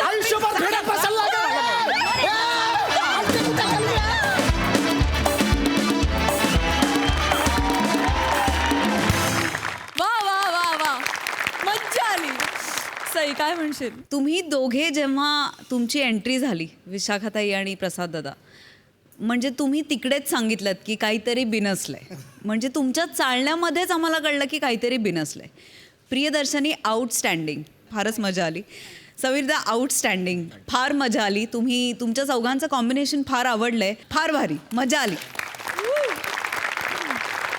आयुष्यभर फेडत बसायला लागेल. अंगठी कुठे गेली? वा वा वा वा मज्जा आली. सई काय म्हणशील? तुम्ही दोघे जेव्हा तुमची एंट्री झाली विशाखाताई आणि प्रसाद दादा म्हणजे तुम्ही तिकडेच सांगितलं की काहीतरी बिनसलंय. म्हणजे तुमच्या चालण्यामध्येच आम्हाला कळलं की काहीतरी बिनसलंय. प्रियदर्शनी आउटस्टँडिंग फारच मजा आली. सविरदा आउटस्टँडिंग फार मजा आली. तुम्ही तुमच्या चौघांचं कॉम्बिनेशन फार आवडलंय. फार भारी मजा आली.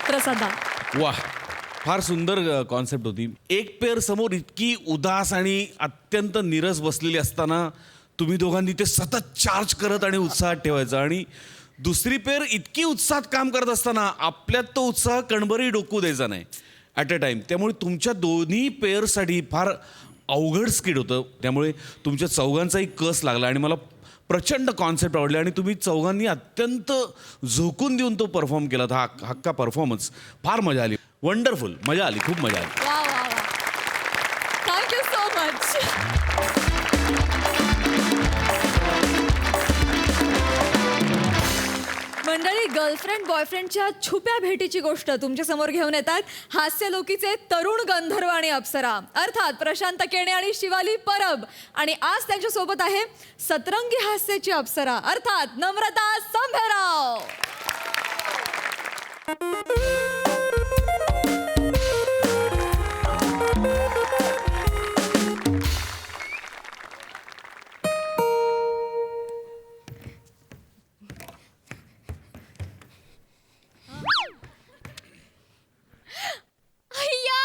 प्रसादा वा फार सुंदर कॉन्सेप्ट होती. एक पेअर समोर इतकी उदास आणि अत्यंत नीरस बसलेली असताना तुम्ही दोघांनी ते सतत चार्ज करत आणि उत्साहात ठेवायचं आणि दुसरी पेअर इतकी उत्साहात काम करत असताना आपल्यात तो उत्साह कणबरही डोकू द्यायचा नाही ॲट अ टाइम. त्यामुळे तुमच्या दोन्ही पेअरसाठी फार अवघड स्किट होतं. त्यामुळे तुमच्या चौघांचाही कस लागला आणि मला प्रचंड कॉन्सेप्ट आवडले आणि तुम्ही चौघांनी अत्यंत झोकून देऊन तो परफॉर्म केला. हा हक्का परफॉर्मन्स फार मजा आली. वंडरफुल मजा आली. खूप मजा आली. वा वा वा थँक्यू सो मच. मंडळी गर्लफ्रेंड बॉयफ्रेंडच्या छुप्या भेटीची गोष्ट तुमच्यासमोर घेऊन येतात हास्यलोकीचे तरुण गंधर्व आणि अप्सरा अर्थात प्रशांत केणे आणि शिवाली परब. आणि आज त्यांच्यासोबत आहे सतरंगी हास्याची अप्सरा अर्थात नम्रता संभेराव. अय्या!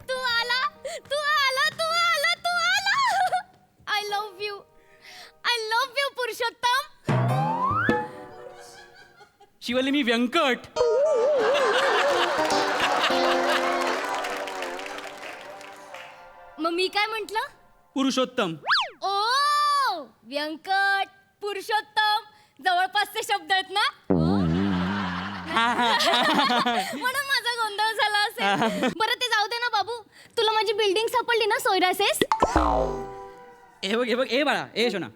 तू आला I love you Purushottam. Shivali मी व्यंकट. मग मी काय म्हंटल? पुरुषोत्तम. ओ व्यंकट पुरुषोत्तम जवळपासचे शब्द आहेत ना. म्हणून माझा गोंधळ झाला असेल. बरं ते जाऊ दे ना बाबू. तुला माझी बिल्डिंग सापडली ना सोयरासेस. हे बघ बाळा सोना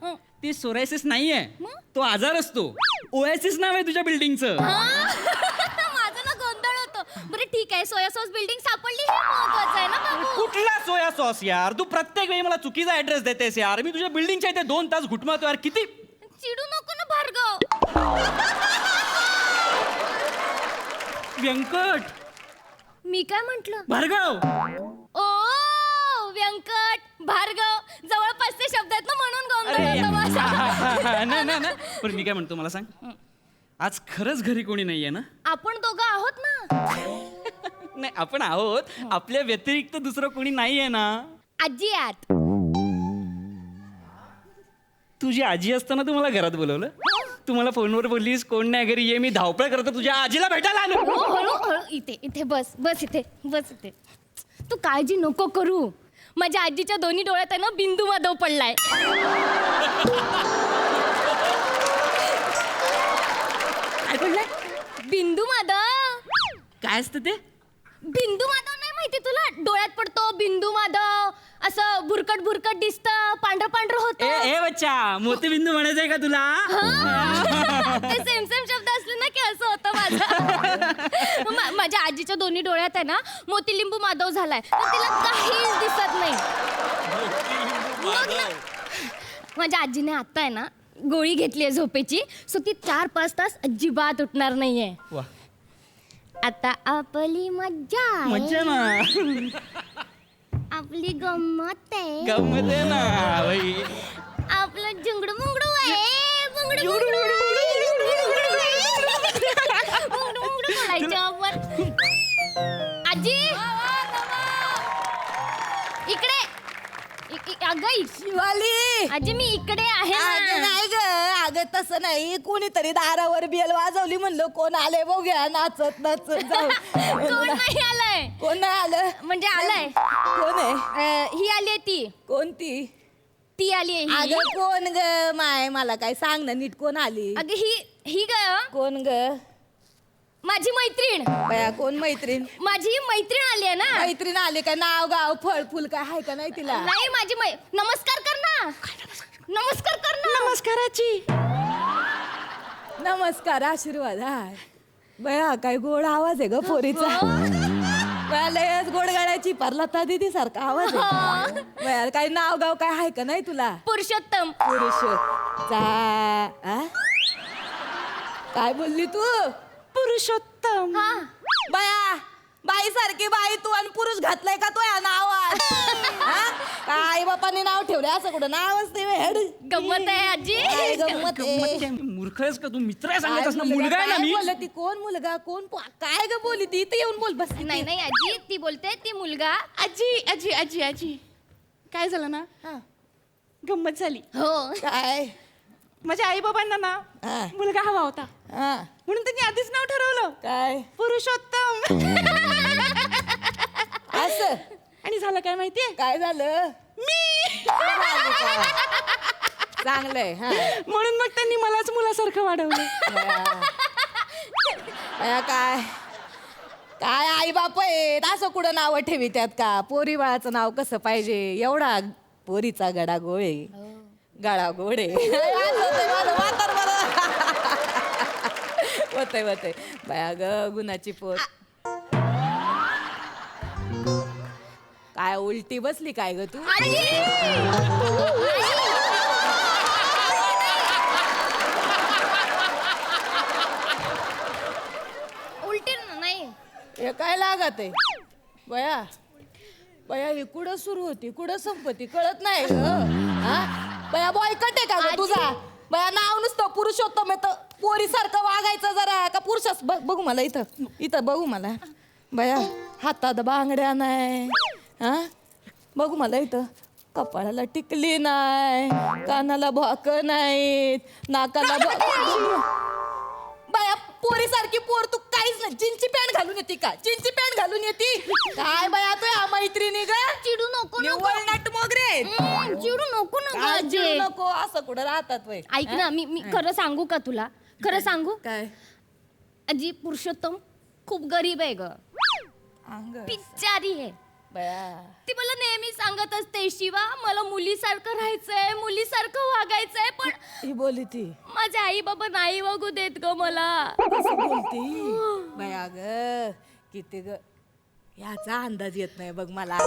ती सोरायसिस नाहीये. तो आजार असतो. ओएसिस नाव आहे तुझ्या बिल्डिंगचं. माझा ना गोंधळ होतो. बरं ठीक आहे सोया सॉस बिल्डिंग सापडली हे महत्वाचं आहे ना बाबू. कुठला सोया सॉस यार. तू प्रत्येक वेळी मला चुकीचा ऍड्रेस देतेस यार. मी तुझ्या बिल्डिंगच्या इथे 2 तास घुटमातो यार. किती चिडू नको ना भार्गव. व्यंकट. मी काय म्हंटल? भार्गव. ओ व्यंकट भार्गव जवळपासचे शब्द आहेत ना म्हणून गोंधळ होतो माझा. ना पण मी काय म्हणतो मला सांग आज खरंच घरी कोणी नाहीये ना. आपण दोघं आहोत ना. नाही आपण आहोत. आपल्या व्यतिरिक्त दुसरं कोणी नाहीये ना. आजी आत. तुझी आजी असताना तू मला घरात बोलवलं. तू मला फोनवर बोललीस कोण नाही घरी ये. मी धावपळ करतो तुझ्या आजीला भेटायला आलो. हळू इथे बस इथे. तू काळजी नको करू. माझ्या आजीच्या दोन्ही डोळ्यात आहे ना बिंदू माधव पडलाय. काय पडलंय? बिंदू माधव. काय असतं ते? बिंदू माधव नाही माहिती तुला? डोळ्यात पडतो बिंदू माधव. असं भुरकट भुरकट दिसतं, पांढरं पांढरं होतं. ए बच्चा मोतीबिंदू म्हणायचंय का तुला? ते सेम सेम शब्द असले ना की असं होतं माझं. माझ्या आजीच्या दोन्ही डोळ्यात आहे ना मोतीलिंबू माधव झालाय, तर तिला काहीच दिसत नाही. मग ना, माझ्या आजीने आता आहे ना गोळी घेतली आहे झोपेची, सो ती 4-5 तास अजिबात उठणार नाहीये. आता आपली मज्जा आहे. मज्जा ना. आपली गंमत आहे. गंमत आहे ना बाई. आपलं जुंगडू मुंगडू आहे. बुंगडू मुंगडू बोलायचं आपण. आजी इकडे अगं शिवाली, आजी मी इकडे आहे. नाही ग, अगं तसं नाही, कोणीतरी दारावर बेल वाजवली, म्हणलं कोण आलंय बघूया, नाचत नाचत जाऊ. कोण नाही आलंय. कोण नाही आलं म्हणजे आलंय. कोण आहे? ही आली आहे ती. कोणती? ती आली आहे. अगं कोण ग माय, मला काय सांग ना नीट, कोण आली? अगं ही ग. कोण ग? माझी मैत्रीण. बया कोण मैत्रीण? माझी मैत्रीण आली आहे ना. मैत्रीण आली का? नाव गाव फळ फुल काय आहे का नाही तिला? नाही माझी नमस्कार कर ना. नमस्कार कर ना. नमस्काराची. नमस्कार, आशीर्वाद. हाय बया काय गोड आवाज आहे ग पोरीचा. बया लयच गोड गाड्याची परलता दीदी सारखा आवाज आहे. बया काय नाव गाव काय आहे का नाही तुला? पुरुषोत्तम. काय बोलली तू? पुरुषोत्तम. बया बाई सारखी बाई तू, आणि पुरुष घातलाय का तो या नावात? काय बापाने नाव ठेवलंय असं कुठं नावच नाही. गंमत आहे आजी. गंमत आहे. मूर्ख आहेस का तू? मित्र आहे सांगायचं ना, मुलगा आहे ना मी. ती कोण मुलगा कोण काय ग बोली ती? इथे येऊन बोल बस. नाही नाही आजी, ती बोलते ती मुलगा. आजी आजी आजी आजी काय झालं ना, गंमत झाली. हो काय? माझ्या आई बाबांना ना मुलगा हवा होता, म्हणून त्यांनी आधीच नाव ठरवलं. काय? पुरुषोत्तम. असं. आणि झालं काय माहितीये? काय झालं? मी. चांगलंय. म्हणून मग त्यांनी मलाच मुलासारखं वाढवलं. काय काय आई बाप आहेत असं कुठं नाव ठेवी त्यात का? पोरी बाळाचं नाव कसं पाहिजे? एवढा पोरीचा गडा गोळे, गळा गोडे. होतय होतय बाया ग, गुणाची पोर. काय उलटी बसली काय ग तू? उलटी नाही. हे काय लागत आहे बया? बया ही कुठं सुरू होती कुठं संपत्ती कळत नाही ग. बया बॉयकट आहे का ग तुझा? बया नाव नुसतं पुरुषोत्तम येतं, पोरी सारखं वागायचं जरा का? पुरुषास बघू मला इथं बघू मला. बया हातात बांगड्या नाही, बघू मला इथं. कपाळाला टिकली नाही, कानाला भोक नाहीत, नाकाला बया पोरी सारखी पोर तू काहीच नाही. जीन्सची पॅन्ट घालून येते का? जीन्सची पॅन्ट घालून येते काय बया? तू या मैत्रिणी ग चिडू नको नट मोगरे. चिडू नको नको चिडू नको असं कुठं राहतात वय. ऐक ना, मी खरं सांगू का तुला? खरं सांगू काय? आजी पुरुषोत्तम खूप गरीब आहे ग, बिचारी आहे. ती मला नेहमी सांगत असते, शिवा मला मुलीसारखं राहायचंय, मुलीसारखं वागायचंय, पण ही बोली ती माझे आई बाबा नाही वागू देत ग मला. असं बोलती बया ग. किती ग याचा अंदाज येत नाही बघ मला.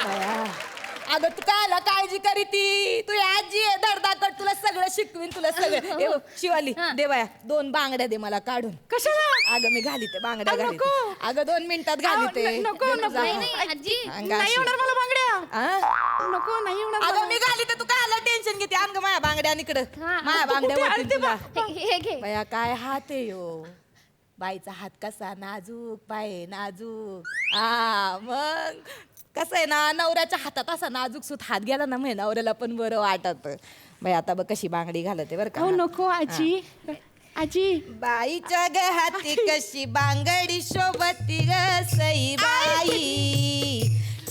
बया अगं तू कायला काळजी करी ती? तू आजी आहे धडधाकट, तुला सगळं शिकवीन, तुला सगळं. ए शिवाली दे बाया 2 बांगड्या दे मला काढून. कशाला? अगं मी घालीते बांगड्या घालीते. अगं 2 मिनिटात घालीते. नको नको आजी नाही होणार मला बांगड्या. नको नाही होणार. अगं मी घालीते, तू काय टेन्शन घेते? आण ग माझ्या बांगड्या इकडं. माझ्या बांगड्या वाटतील तुला. हे घे. बया काय हात आहे यो? बाईचा हात कसा नाजूक, पाय नाजूक. मग कसं आहे ना, नवऱ्याच्या हातात असा नाजूक सुत हात गेला ना, म्हणजे नवऱ्याला पण बरं वाटत. बाई आता बघ कशी बांगडी घालते बरं का. नको आजी. आजी बाईच्या ग हाती कशी बांगडी शोभती ग सई बाई,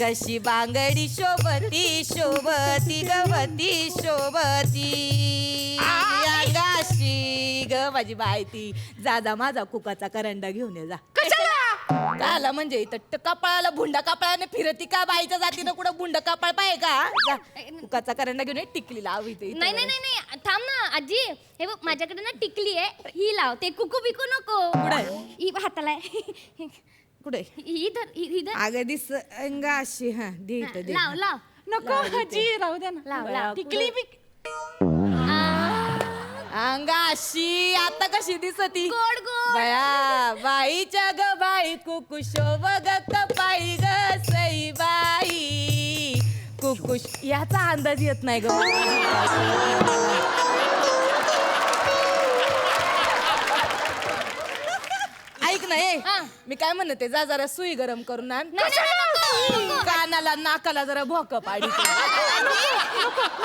कशी बांगडी शोभती शोभती गवती शोभती अंगाशी ग माझी बाई ती. जा जा माझा कुकाचा करंडा घेऊन ये जा. कशाला? काला म्हणजे इथं कपाळाला भुंडा कपाळाने फिरती का बाईच्या जातीनं कुठं भुंडा कपाळ पाहिजे का जा, कुकाचा करंडा घेऊन ये, टिकली लाव इथे नाही नाही नाही नाही थांब ना आजी हे बघ माझ्याकडे ना टिकली आहे ही लाव ते कुकू बिकू नको ही हाताला आहे. कुठे ही धर ही धर अगं दिस अंगा अशी हा दे इथं दे लाव लाव नको आजी राहू द्या ना लाव लाव टिकली बिक अंगाशी आता कशी दिसती गोड गोड बया बाईच्या ग बाई कुकुशो बघत पायी ग सई बाई कुकुश याचा अंदाज येत नाही ग ऐक ना ए मी काय म्हणते जा जरा सुई गरम करून आण कानाला नाकाला जरा भोक पाडी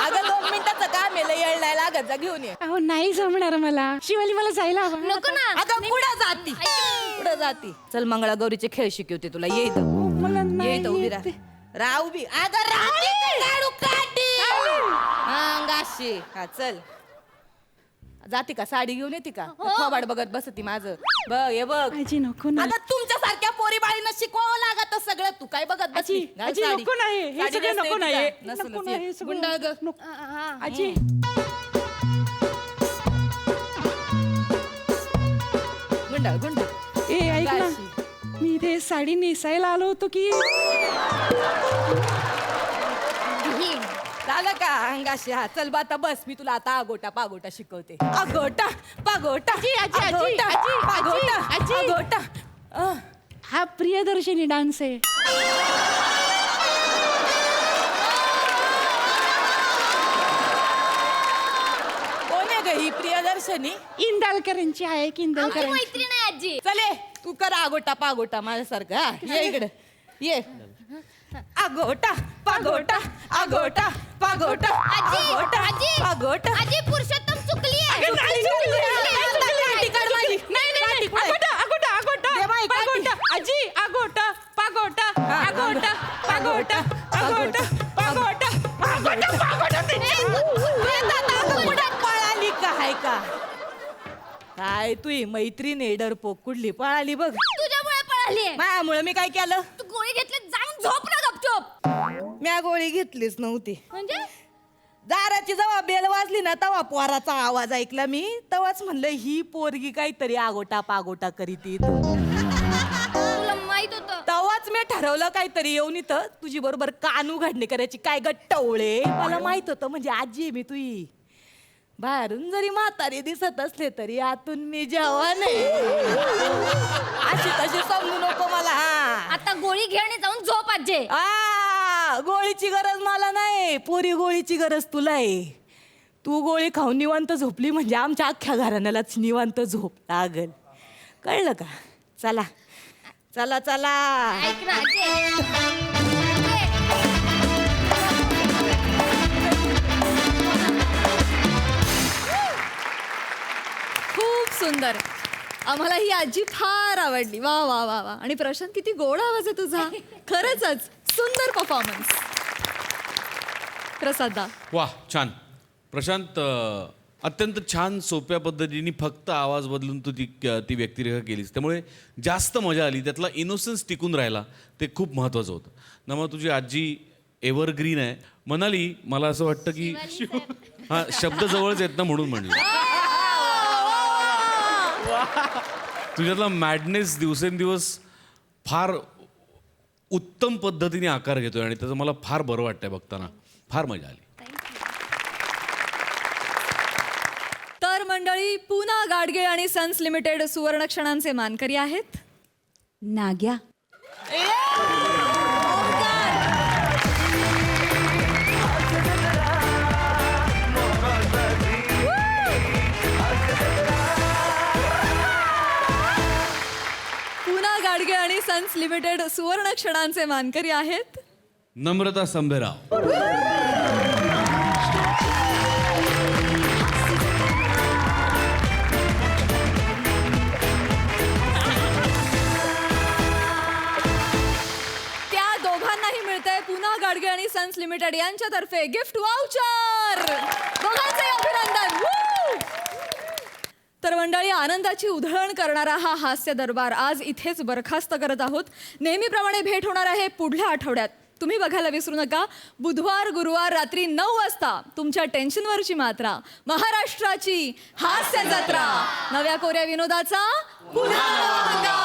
अगं 2 मिनिटाचं काम आहे येळ नाही लागत जा घेऊन ये अहो नाही जमणार मला शिवाली मला जायला हवं नको ना अगं पुढे जाती चल मंगळागौरीचे खेळ शिकवते तुला ये इथं ये इथं उभी राह उभी अगं राहू काढी अंगाशी हा चल जाती का साडी घेऊन येते का थोबाड बघत बसती माझं बघ हे बघ आजी नको ना आता तुमच्या सारख्या पोरी बाळीनं शिकवावं लागत सगळं तू काय बघत बसली घाल आजी साडी. नको नाही हे साडी सगळं नेसता नको येते नाही का? नसेल, नको नसेल. नाही सगळं गुंडाळ ग. नको. आजी गुंडाळ गुंडाळ ए ऐक ना गाशी. मी इथे साडी नेसायला आलो होतो की झालं का अंगाशी हा चल बा आता बस मी तुला आता आगोटा पागोटा शिकवते आगोटा पागोटा आगोटा, पागोटा आगोटा हा प्रियदर्शनी डान्स आहे कोण आहे ग ही प्रियदर्शनी इंदालकरांची आहे की इंदालकर मैत्रीण आहे आजी चले तू कर आगोटा पागोटा माझ्यासारखं हा ये इकडे ये आगोटा पागोटा आगोटा पागोटा आजी आगोटा आजी पागोटा आजी पुरुषोत्तम चुकली आहे नाही चुकली. काठी काढ माझी. काठी कुठे? दे बाई, काठी. आजी आगोटा पागोटा आगोटा पागोटा आगोटा पागोटा पागोटा कुठं पळाली काय का काय तू ही मैत्रीण आहे डरपोक कुठली पळाली बघ तुझ्यामुळे पळाली आहे माझ्यामुळे मी काय केलं तू गोळी घेतली जाऊन झोप ना गपचूप म्या गोळी घेतलीच नव्हती म्हणजे दाराची जेव्हा बेल वाजली ना तेव्हा पोराचा आवाज ऐकला मी तेव्हाच म्हणलं ही पोरगी काहीतरी आगोटा पागोटा करीत तुला माहित होतं तेव्हाच मी ठरवलं काहीतरी येऊन इथं तुझी बरोबर कान उघडणी करायची काय गट्टवळे मला माहित होतं म्हणजे आजी आहे मी तुई बाहेरून जरी म्हातारी दिसत असले तरी आतून मी जवान आहे अशी तशी समजू नको मला हा आता गोळी घे आणि जाऊन झोप आजे गोळीची गरज मला नाही पोरी गोळीची गरज तुला आहे तू गोळी खाऊन निवांत झोपली म्हणजे आमच्या अख्ख्या घराण्यालाच निवांत झोप लागल कळलं का चला चला चला ऐक ना आजे खूप सुंदर आम्हाला ही आजी फार आवडली वा वा वा वा आणि प्रशांत किती गोड आवाज आहे तुझा खरंच सुंदर परफॉर्मन्स प्रसादा वा छान प्रशांत अत्यंत छान सोप्या पद्धतीने फक्त आवाज बदलून तू ती व्यक्तिरेखा केलीस त्यामुळे जास्त मजा आली त्यातला इनोसन्स टिकून राहिला ते खूप महत्त्वाचं होतं ना मग तुझी आजी एव्हरग्रीन आहे म्हणाली मला असं वाटतं की हा शब्द जवळच येत ना म्हणून म्हणलं तुझ्यातला मॅडनेस दिवसेंदिवस फार उत्तम पद्धतीने आकार घेतोय आणि त्याचं मला फार बरं वाटतंय बघताना फार मजा आली तर मंडळी पूना गाडगीळ आणि सन्स लिमिटेड सुवर्ण क्षणांचे मानकरी आहेत नाग्या पूना गाडगीळ आणि सन्स लिमिटेड सुवर्ण क्षणांचे मानकरी आहेत नम्रता संभेराव त्या दोघांनाही मिळतंय पूना गाडगीळ आणि सन्स लिमिटेड यांच्यातर्फे गिफ्ट वाउचर दोघांचे अभिनंदन Woo! तर मंडळी, आनंदाची उधळण करणारा हा हास्य दरबार आज इथेच बरखास्त करत आहोत. नेहमीप्रमाणे भेट होणार आहे पुढल्या आठवड्यात. तुम्ही बघायला विसरू नका, बुधवार गुरुवार रात्री 9 वाजता तुमच्या टेन्शनवरची मात्रा, महाराष्ट्राची हास्य जत्रा, नव्या कोऱ्या विनोदाचा पुन्हा नवा हंगाम.